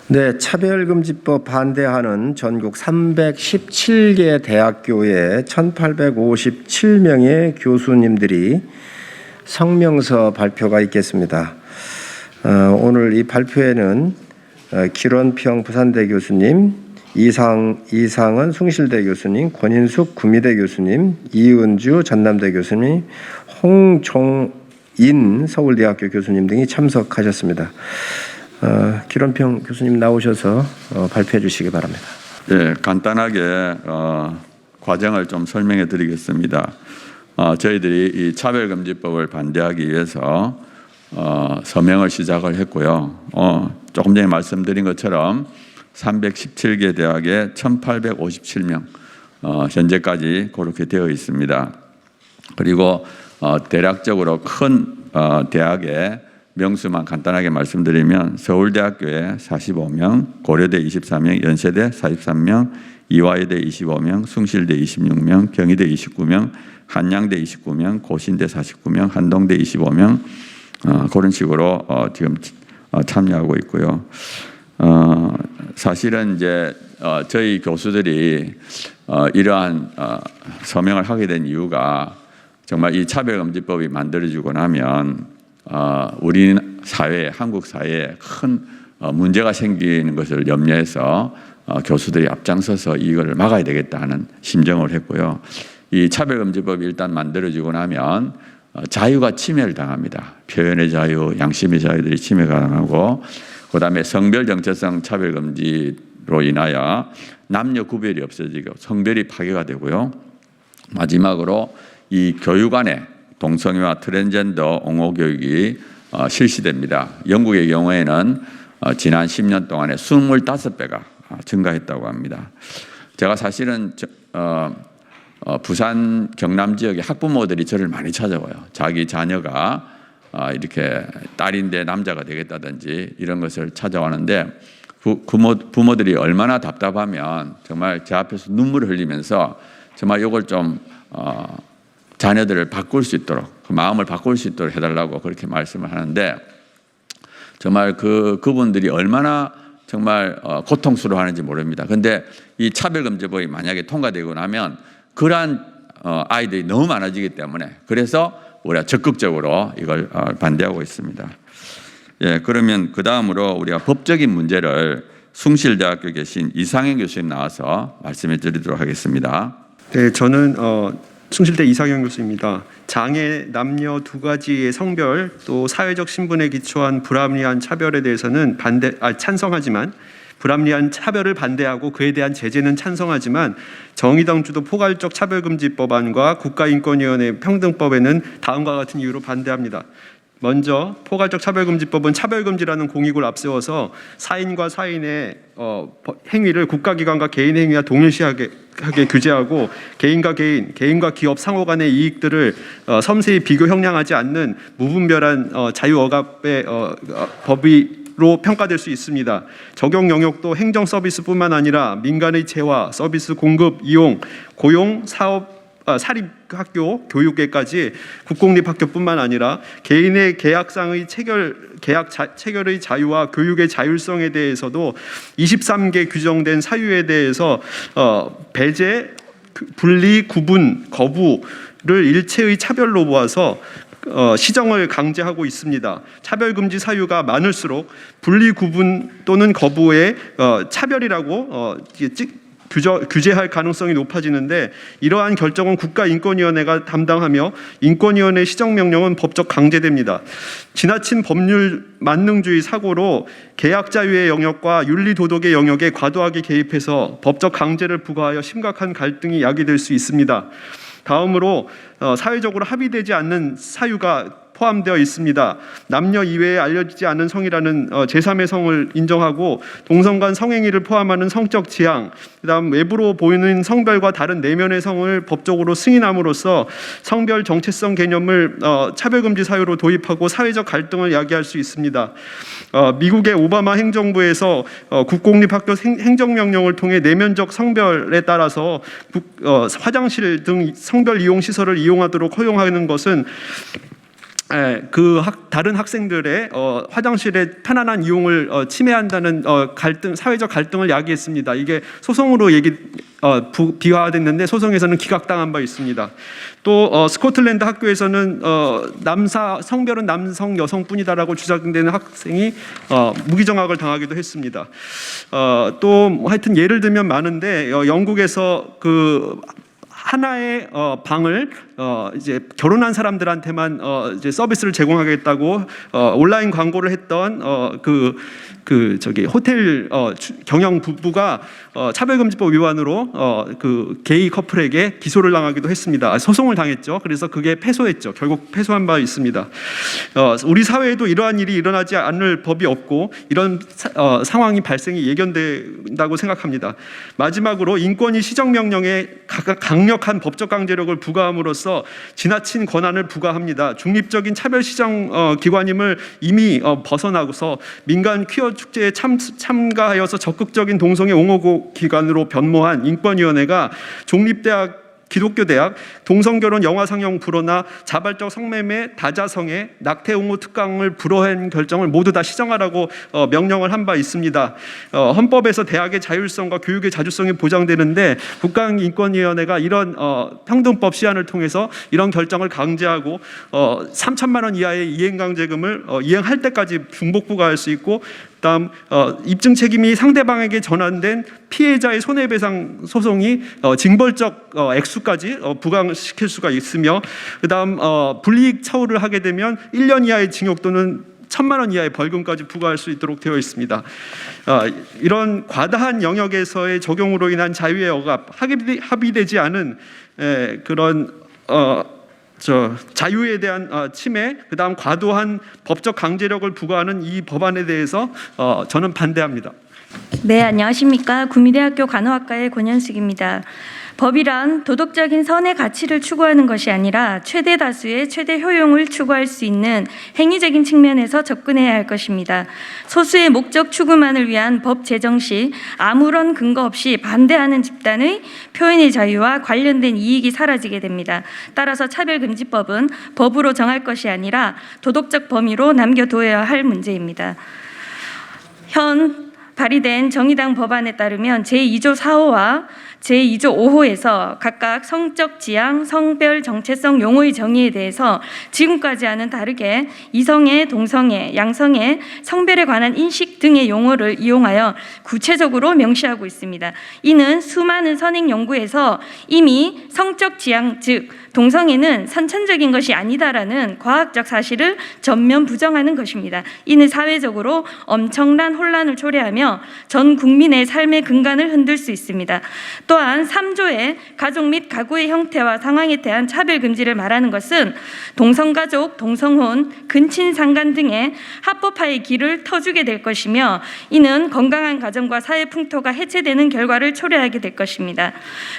네, 차별금지법 반대하는 전국 317개 대학교의 1,857명의 교수님들이 성명서 발표가 있겠습니다. 오늘 이 발표에는 기론평 부산대 교수님, 이상은 숭실대 교수님, 권인숙 구미대 교수님, 이은주 전남대 교수님, 홍종인 서울대학교 교수님 등이 참석하셨습니다. 기론평 교수님 나오셔서 발표해 주시기 바랍니다. 네, 간단하게 과정을 좀 설명해 드리겠습니다. 저희들이 이 차별금지법을 반대하기 위해서 서명을 시작을 했고요. 조금 전에 말씀드린 것처럼 317개 대학에 1,857명 현재까지 그렇게 되어 있습니다. 그리고 대략적으로 큰 대학의 명수만 간단하게 말씀드리면 서울대학교에 45명, 고려대 24명, 연세대 43명, 이화여대 25명, 숭실대 26명, 경희대 29명, 한양대 29명, 고신대 49명, 한동대 25명 그런 식으로 지금 참여하고 있고요. 사실은 이제 저희 교수들이 이러한 서명을 하게 된 이유가 정말 이 차별금지법이 만들어지고 나면 우리 사회, 한국 사회에 큰 문제가 생기는 것을 염려해서 교수들이 앞장서서 이걸 막아야 되겠다 하는 심정을 했고요. 이 차별금지법이 일단 만들어지고 나면 자유가 침해를 당합니다. 표현의 자유, 양심의 자유들이 침해가 당하고 그 다음에 성별 정체성 차별금지로 인하여 남녀 구별이 없어지고 성별이 파괴가 되고요. 마지막으로 이 교육 안에 동성애와 트랜스젠더 옹호 교육이 실시됩니다. 영국의 경우에는 지난 10년 동안에 25배가 증가했다고 합니다. 제가 사실은 부산 경남 지역의 학부모들이 저를 많이 찾아와요. 자기 자녀가 이렇게 딸인데 남자가 되겠다든지 이런 것을 찾아왔는데 부모들이 얼마나 답답하면 정말 제 앞에서 눈물을 흘리면서 정말 이걸 좀 자녀들을 바꿀 수 있도록 그 마음을 바꿀 수 있도록 해달라고 그렇게 말씀을 하는데 정말 그분들이 얼마나 정말 고통스러워하는지 모릅니다. 그런데 이 차별금지법이 만약에 통과되고 나면 그러한 아이들이 너무 많아지기 때문에 그래서 우리가 적극적으로 이걸 반대하고 있습니다. 예, 그러면 그 다음으로 우리가 법적인 문제를 숭실대학교 계신 이상현 교수님 나와서 말씀해 드리도록 하겠습니다. 네, 저는 숭실대 이상현 교수입니다. 장애, 남녀 두 가지의 성별 또 사회적 신분에 기초한 불합리한 차별에 대해서는 찬성하지만 불합리한 차별을 반대하고 그에 대한 제재는 찬성하지만 정의당 주도 포괄적 차별금지법안과 국가인권위원회 평등법에는 다음과 같은 이유로 반대합니다. 먼저 포괄적 차별금지법은 차별금지라는 공익을 앞세워서 사인과 사인의 행위를 국가기관과 개인 행위와 동일시하게 규제하고 개인과 기업 상호 간의 이익들을 섬세히 비교 형량하지 않는 무분별한 자유억압의 법이로 평가될 수 있습니다. 적용 영역도 행정 서비스뿐만 아니라 민간의 재화, 서비스 공급, 이용, 고용, 사업, 사립학교, 교육계까지 국공립학교뿐만 아니라 개인의 계약상의 계약 체결의 자유와 교육의 자율성에 대해서도 23개 규정된 사유에 대해서 배제, 분리, 구분, 거부를 일체의 차별로 보아서 시정을 강제하고 있습니다. 차별금지 사유가 많을수록 분리, 구분 또는 거부의 차별이라고 규제할 가능성이 높아지는데 이러한 결정은 국가인권위원회가 담당하며 인권위원회 시정명령은 법적 강제됩니다. 지나친 법률 만능주의 사고로 계약 자유의 영역과 윤리 도덕의 영역에 과도하게 개입해서 법적 강제를 부과하여 심각한 갈등이 야기될 수 있습니다. 다음으로 사회적으로 합의되지 않는 사유가 포함되어 있습니다. 남녀 이외에 알려지지 않은 성이라는 제3의 성을 인정하고 동성 간 성행위를 포함하는 성적 지향, 그다음 외부로 보이는 성별과 다른 내면의 성을 법적으로 승인함으로써 성별 정체성 개념을 차별금지 사유로 도입하고 사회적 갈등을 야기할 수 있습니다. 미국의 오바마 행정부에서 국공립학교 행정명령을 통해 내면적 성별에 따라서 화장실 등 성별 이용 시설을 이용하도록 허용하는 것은 다른 학생들의 화장실의 편안한 이용을 침해한다는 사회적 갈등을 야기했습니다. 이게 소송으로 비화됐는데 소송에서는 기각당한 바 있습니다. 또 스코틀랜드 학교에서는 성별은 남성 여성뿐이다라고 주장되는 학생이 무기정학을 당하기도 했습니다. 또 하여튼 예를 들면 많은데 영국에서 하나의 방을 이제 결혼한 사람들한테만 이제 서비스를 제공하겠다고 온라인 광고를 했던 호텔 경영 부부가 차별금지법 위반으로 게이 커플에게 기소를 당하기도 했습니다. 소송을 당했죠. 그래서 그게 패소했죠. 결국 패소한 바 있습니다. 우리 사회에도 이러한 일이 일어나지 않을 법이 없고 이런 상황이 발생이 예견된다고 생각합니다. 마지막으로 인권위 시정명령에 강력한 법적 강제력을 부과함으로써 지나친 권한을 부과합니다. 중립적인 차별시정 기관임을 이미 벗어나고서 민간 퀴어 축제에 참가하여서 적극적인 동성애 옹호 기관으로 변모한 인권위원회가 종립대학, 기독교대학, 동성결혼 영화상영 불허나 자발적 성매매, 다자성애, 낙태옹호 특강을 불허한 결정을 모두 다 시정하라고 명령을 한 바 있습니다. 헌법에서 대학의 자율성과 교육의 자주성이 보장되는데 국가인권위원회가 이런 평등법 시한을 통해서 이런 결정을 강제하고 3천만 원 이하의 이행강제금을 이행할 때까지 중복 부과할 수 있고, 다음 입증 책임이 상대방에게 전환된 피해자의 손해배상 소송이 징벌적 액수까지 부과시킬 수가 있으며, 그다음 불이익 처우를 하게 되면 1년 이하의 징역 또는 1,000만 원 이하의 벌금까지 부과할 수 있도록 되어 있습니다. 이런 과다한 영역에서의 적용으로 인한 자유의 억압, 합의되지 않은 그런 자유에 대한 침해, 그다음 과도한 법적 강제력을 부과하는 이 법안에 대해서 저는 반대합니다. 네, 안녕하십니까. 구미대학교 간호학과의 권현숙입니다. 법이란 도덕적인 선의 가치를 추구하는 것이 아니라 최대 다수의 최대 효용을 추구할 수 있는 행위적인 측면에서 접근해야 할 것입니다. 소수의 목적 추구만을 위한 법 제정 시 아무런 근거 없이 반대하는 집단의 표현의 자유와 관련된 이익이 사라지게 됩니다. 따라서 차별금지법은 법으로 정할 것이 아니라 도덕적 범위로 남겨둬야 할 문제입니다. 현 발의된 정의당 법안에 따르면 제2조 4호와 제2조 5호에서 각각 성적 지향, 성별 정체성 용어의 정의에 대해서 지금까지와는 다르게 이성애, 동성애, 양성애, 성별에 관한 인식 등의 용어를 이용하여 구체적으로 명시하고 있습니다. 이는 수많은 선행 연구에서 이미 성적 지향, 즉 동성애는 선천적인 것이 아니다라는 과학적 사실을 전면 부정하는 것입니다. 이는 사회적으로 엄청난 혼란을 초래하며 전 국민의 삶의 근간을 흔들 수 있습니다. 또한 3조의 가족 및 가구의 형태와 상황에 대한 차별 금지를 말하는 것은 동성가족, 동성혼, 근친상간 등의 합법화의 길을 터주게 될 것이며, 이는 건강한 가정과 사회 풍토가 해체되는 결과를 초래하게 될 것입니다.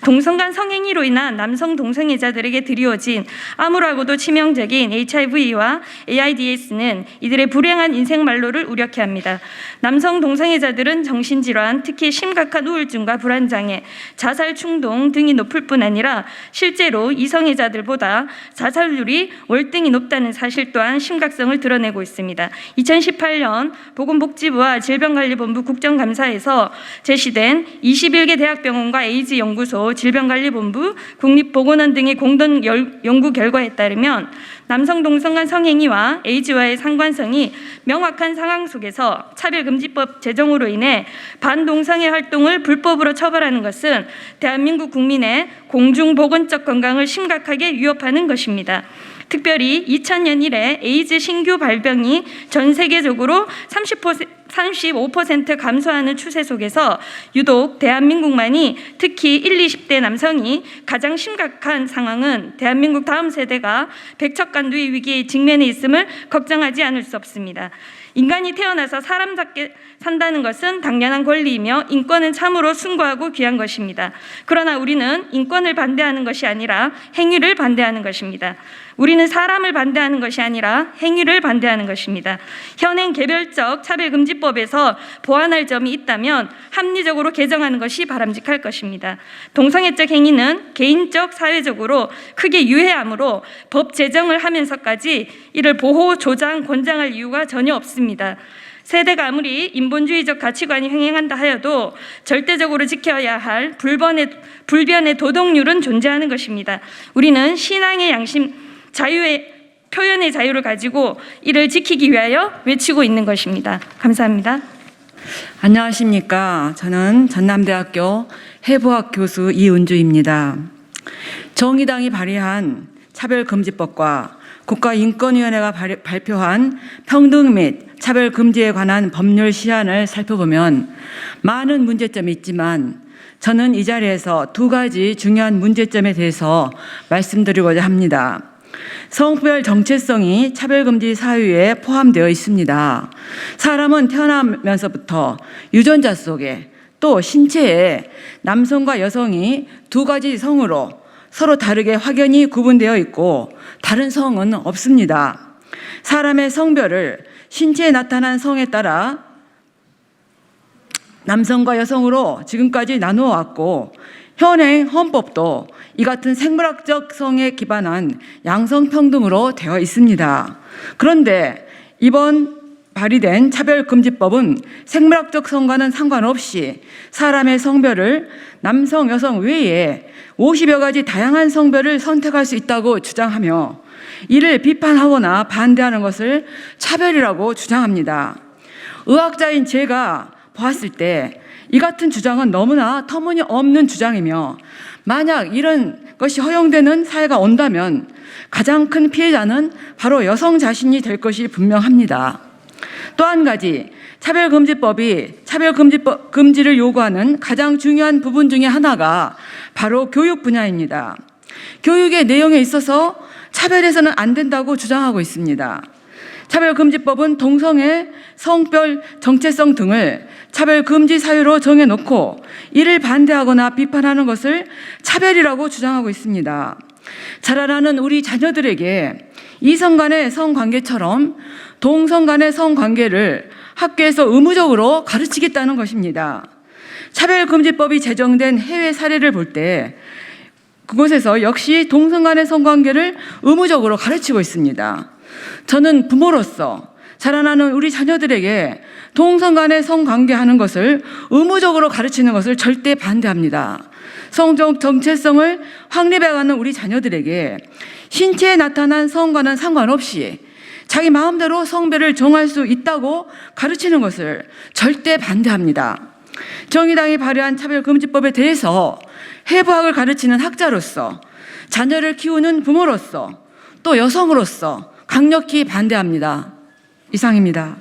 동성간 성행위로 인한 남성 동성애자들에게 드리워진 암울하고도 치명적인 HIV와 AIDS는 이들의 불행한 인생 만로를 우려케 합니다. 남성 동성애자들은 정신질환, 특히 심각한 우울증과 불안장애, 자살 충동 등이 높을 뿐 아니라 실제로 이성애자들보다 자살률이 월등히 높다는 사실 또한 심각성을 드러내고 있습니다. 2018년 보건복지부와 질병관리본부 국정감사에서 제시된 21개 대학병원과 에이즈 연구소, 질병관리본부, 국립보건원 등의 공동 연구 결과에 따르면 남성 동성간 성행위와 에이즈와의 상관성이 명확한 상황 속에서 차별금지법 제정으로 인해 반동성애 활동을 불법으로 처벌하는 것은 대한민국 국민의 공중보건적 건강을 심각하게 위협하는 것입니다. 특별히 2000년 이래 에이즈 신규 발병이 전 세계적으로 35% 감소하는 추세 속에서 유독 대한민국만이 특히 20, 20대 남성이 가장 심각한 상황은 대한민국 다음 세대가 백척간두의 위기에 직면해 있음을 걱정하지 않을 수 없습니다. 인간이 태어나서 사람답게 산다는 것은 당연한 권리이며 인권은 참으로 숭고하고 귀한 것입니다. 그러나 우리는 인권을 반대하는 것이 아니라 행위를 반대하는 것입니다. 우리는 사람을 반대하는 것이 아니라 행위를 반대하는 것입니다. 현행 개별적 차별금지법에서 보완할 점이 있다면 합리적으로 개정하는 것이 바람직할 것입니다. 동성애적 행위는 개인적, 사회적으로 크게 유해하므로 법 제정을 하면서까지 이를 보호, 조장, 권장할 이유가 전혀 없습니다. 세대가 아무리 인본주의적 가치관이 횡행한다 하여도 절대적으로 지켜야 할 불변의 도덕률은 존재하는 것입니다. 우리는 신앙의 양심, 자유의 표현의 자유를 가지고 이를 지키기 위하여 외치고 있는 것입니다. 감사합니다. 안녕하십니까. 저는 전남대학교 해부학 교수 이은주입니다. 정의당이 발의한 차별금지법과 국가인권위원회가 발표한 평등 및 차별금지에 관한 법률 시안을 살펴보면 많은 문제점이 있지만 저는 이 자리에서 두 가지 중요한 문제점에 대해서 말씀드리고자 합니다. 성별 정체성이 차별금지 사유에 포함되어 있습니다. 사람은 태어나면서부터 유전자 속에 또 신체에 남성과 여성이 두 가지 성으로 서로 다르게 확연히 구분되어 있고 다른 성은 없습니다. 사람의 성별을 신체에 나타난 성에 따라 남성과 여성으로 지금까지 나누어 왔고 현행 헌법도 이 같은 생물학적 성에 기반한 양성평등으로 되어 있습니다. 그런데 이번 발의된 차별금지법은 생물학적 성과는 상관없이 사람의 성별을 남성, 여성 외에 50여 가지 다양한 성별을 선택할 수 있다고 주장하며 이를 비판하거나 반대하는 것을 차별이라고 주장합니다. 의학자인 제가 보았을 때 이 같은 주장은 너무나 터무니없는 주장이며 만약 이런 것이 허용되는 사회가 온다면 가장 큰 피해자는 바로 여성 자신이 될 것이 분명합니다. 또 한 가지, 차별금지법이 차별금지를 요구하는 가장 중요한 부분 중에 하나가 바로 교육 분야입니다. 교육의 내용에 있어서 차별해서는 안 된다고 주장하고 있습니다. 차별금지법은 동성애, 성별 정체성 등을 차별금지 사유로 정해놓고 이를 반대하거나 비판하는 것을 차별이라고 주장하고 있습니다. 자라나는 우리 자녀들에게 이성 간의 성관계처럼 동성 간의 성관계를 학교에서 의무적으로 가르치겠다는 것입니다. 차별금지법이 제정된 해외 사례를 볼 때 그곳에서 역시 동성 간의 성관계를 의무적으로 가르치고 있습니다. 저는 부모로서 자라나는 우리 자녀들에게 동성 간의 성관계하는 것을 의무적으로 가르치는 것을 절대 반대합니다. 성적 정체성을 확립해가는 우리 자녀들에게 신체에 나타난 성과는 상관없이 자기 마음대로 성별을 정할 수 있다고 가르치는 것을 절대 반대합니다. 정의당이 발의한 차별금지법에 대해서 해부학을 가르치는 학자로서 자녀를 키우는 부모로서 또 여성으로서 강력히 반대합니다. 이상입니다.